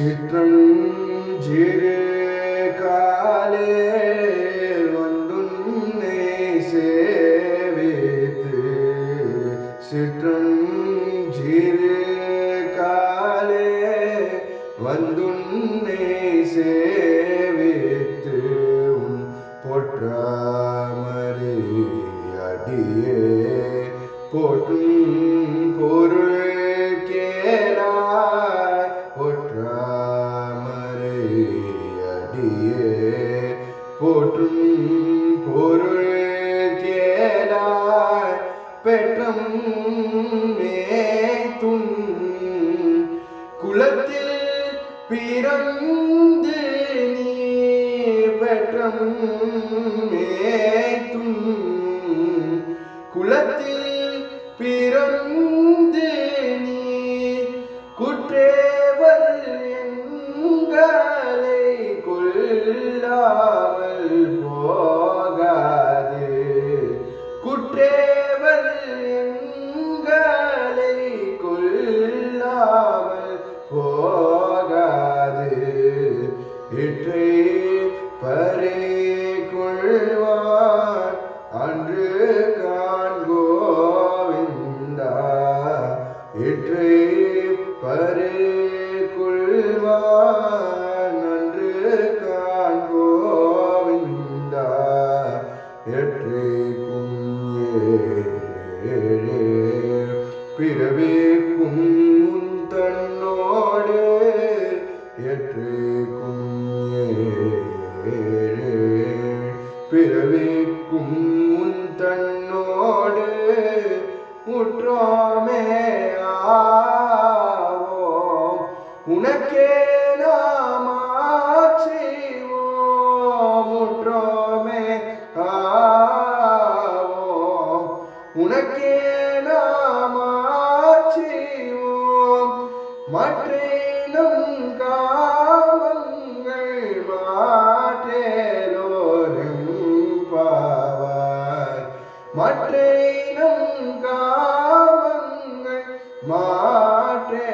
சிற்றஞ்சிறு காலே வந்துன்னை சேவித்து சிற்றஞ்சிறு காலே வந்துன்னை சேவித்து உன் பொற்றாமரை அடியே போற்றும் பொருள் கேளாய் பொற்றாமரை அடியே போற்றும் பொருள் கேளாய் பெற்றம் மேத்துன் குலத்தில் பிறந்து நீ பெற்றம் மேத்துன் குலத்தில் பிறந்து நீ குற்றேவல் எங்களை கொல்லாமல் போகாது குற்றேவல் எங்களை கொல்லாமல் போகாது இற்றை பறை கொள்வான் அன்று காண்கோவிந்தா இற்றை பறை கொள்வான் அன்று காண்கோவிந்தா எற்றைக்கும் ஏழே பிறவிக்கும் முன் தன்னோடு எற்றைக்கும் ஏழே பிறவிக்கும் முன் தன்னோடு முற்றோமே ஆவோம் உனக்கே நாமாட்சிவோம் முற்றோமே ஆவோம் உனக்கே நாமாட்சிவோம் மற்றேனும் காமங்கள் மாற்றேலோரும் பாவாய் மற்றேனும் காமங்கள் மாற்றே